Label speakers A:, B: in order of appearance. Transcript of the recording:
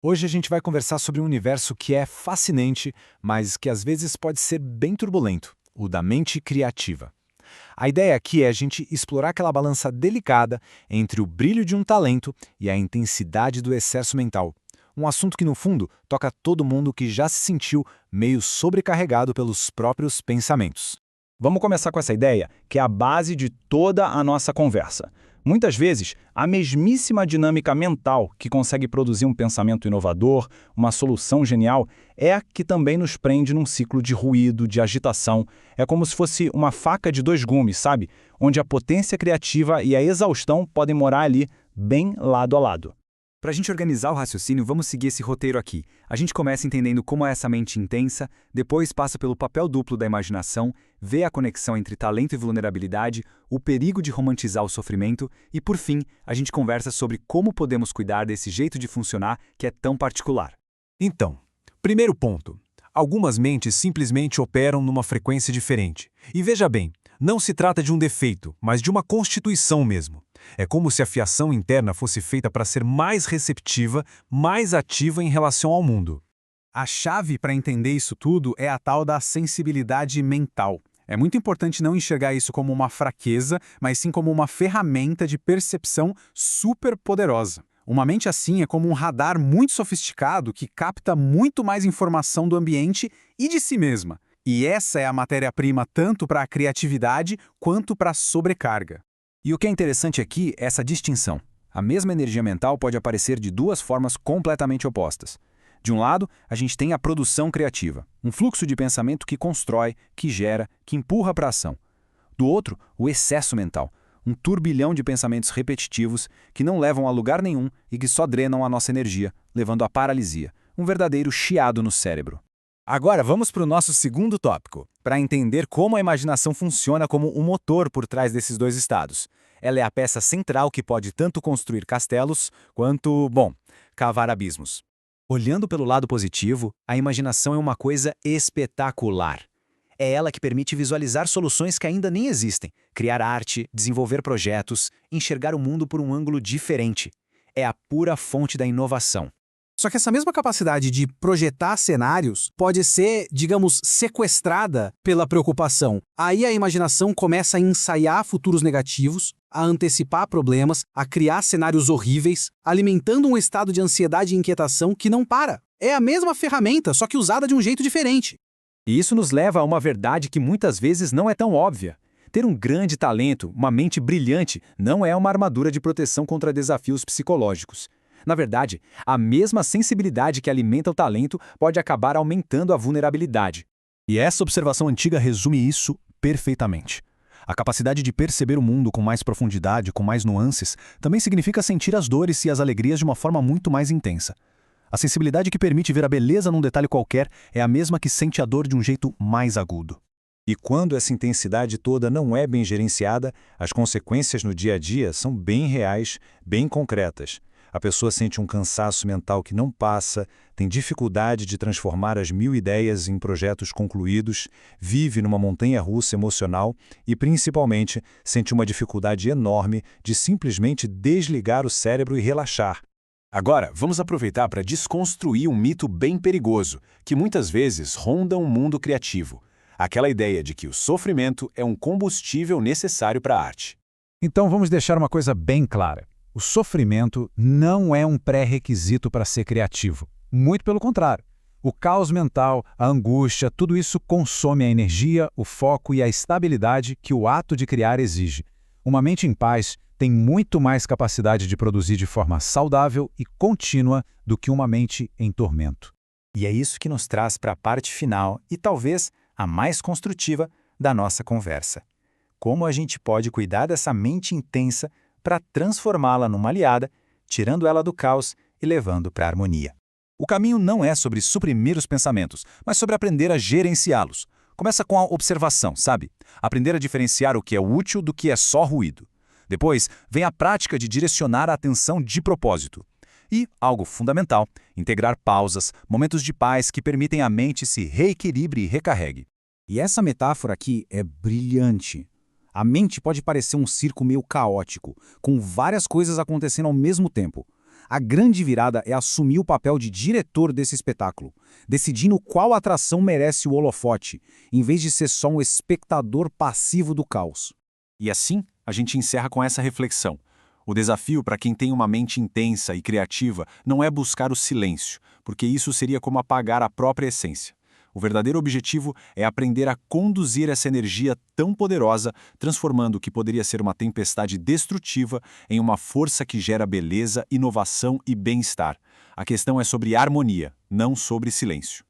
A: Hoje a gente vai conversar sobre um universo que é fascinante, mas que às vezes pode ser bem turbulento, o da mente criativa. A ideia aqui é a gente explorar aquela balança delicada entre o brilho de um talento e a intensidade do excesso mental. Um assunto que, no fundo, toca todo mundo que já se sentiu meio sobrecarregado pelos próprios pensamentos.
B: Vamos começar com essa ideia, que é a base de toda a nossa conversa. Muitas vezes, a mesmíssima dinâmica mental que consegue produzir um pensamento inovador, uma solução genial, é a que também nos prende num ciclo de ruído, de agitação. É como se fosse uma faca de dois gumes, sabe? Onde a potência criativa e a exaustão podem morar ali, bem lado a lado.
C: Para a gente organizar o raciocínio, vamos seguir esse roteiro aqui. A gente começa entendendo como é essa mente intensa, depois passa pelo papel duplo da imaginação, vê a conexão entre talento e vulnerabilidade, o perigo de romantizar o sofrimento e, por fim, a gente conversa sobre como podemos cuidar desse jeito de funcionar que é tão particular.
A: Então, primeiro ponto. Algumas mentes simplesmente operam numa frequência diferente. E veja bem, não se trata de um defeito, mas de uma constituição mesmo. É como se a fiação interna fosse feita para ser mais receptiva, mais ativa em relação ao mundo.
D: A chave para entender isso tudo é a tal da sensibilidade mental. É muito importante não enxergar isso como uma fraqueza, mas sim como uma ferramenta de percepção super poderosa. Uma mente assim é como um radar muito sofisticado que capta muito mais informação do ambiente e de si mesma. E essa é a matéria-prima tanto para a criatividade quanto para a sobrecarga.
C: E o que é interessante aqui é essa distinção. A mesma energia mental pode aparecer de duas formas completamente opostas. De um lado, a gente tem a produção criativa, um fluxo de pensamento que constrói, que gera, que empurra para a ação. Do outro, o excesso mental, um turbilhão de pensamentos repetitivos que não levam a lugar nenhum e que só drenam a nossa energia, levando à paralisia, um verdadeiro chiado no cérebro.
A: Agora vamos para o nosso segundo tópico, para entender como a imaginação funciona como um motor por trás desses dois estados. Ela é a peça central que pode tanto construir castelos quanto, cavar abismos. Olhando pelo lado positivo, a imaginação é uma coisa espetacular. É ela que permite visualizar soluções que ainda nem existem, criar arte, desenvolver projetos, enxergar o mundo por um ângulo diferente. É a pura fonte da inovação.
D: Só que essa mesma capacidade de projetar cenários pode ser, digamos, sequestrada pela preocupação. Aí a imaginação começa a ensaiar futuros negativos, a antecipar problemas, a criar cenários horríveis, alimentando um estado de ansiedade e inquietação que não para. É a mesma ferramenta, só que usada de um jeito diferente.
C: E isso nos leva a uma verdade que muitas vezes não é tão óbvia. Ter um grande talento, uma mente brilhante, não é uma armadura de proteção contra desafios psicológicos. Na verdade, a mesma sensibilidade que alimenta o talento pode acabar aumentando a vulnerabilidade.
A: E essa observação antiga resume isso perfeitamente. A capacidade de perceber o mundo com mais profundidade, com mais nuances, também significa sentir as dores e as alegrias de uma forma muito mais intensa. A sensibilidade que permite ver a beleza num detalhe qualquer é a mesma que sente a dor de um jeito mais agudo.
E: E quando essa intensidade toda não é bem gerenciada, as consequências no dia a dia são bem reais, bem concretas. A pessoa sente um cansaço mental que não passa, tem dificuldade de transformar as 1000 ideias em projetos concluídos, vive numa montanha-russa emocional e, principalmente, sente uma dificuldade enorme de simplesmente desligar o cérebro e relaxar.
A: Agora, vamos aproveitar para desconstruir um mito bem perigoso, que muitas vezes ronda o mundo criativo. Aquela ideia de que o sofrimento é um combustível necessário para a arte. Então vamos deixar uma coisa bem clara. O sofrimento não é um pré-requisito para ser criativo. Muito pelo contrário. O caos mental, a angústia, tudo isso consome a energia, o foco e a estabilidade que o ato de criar exige. Uma mente em paz tem muito mais capacidade de produzir de forma saudável e contínua do que uma mente em tormento.
C: E é isso que nos traz para a parte final e talvez a mais construtiva da nossa conversa. Como a gente pode cuidar dessa mente intensa para transformá-la numa aliada, tirando ela do caos e levando para a harmonia. O caminho não é sobre suprimir os pensamentos, mas sobre aprender a gerenciá-los. Começa com a observação, sabe? Aprender a diferenciar o que é útil do que é só ruído. Depois, vem a prática de direcionar a atenção de propósito. E, algo fundamental, integrar pausas, momentos de paz que permitem à mente se reequilibre e recarregue. E essa metáfora aqui é brilhante. A mente pode parecer um circo meio caótico, com várias coisas acontecendo ao mesmo tempo.
F: A grande virada é assumir o papel de diretor desse espetáculo, decidindo qual atração merece o holofote, em vez de ser só um espectador passivo do caos.
A: E assim, a gente encerra com essa reflexão. O desafio para quem tem uma mente intensa e criativa não é buscar o silêncio, porque isso seria como apagar a própria essência. O verdadeiro objetivo é aprender a conduzir essa energia tão poderosa, transformando o que poderia ser uma tempestade destrutiva em uma força que gera beleza, inovação e bem-estar. A questão é sobre harmonia, não sobre silêncio.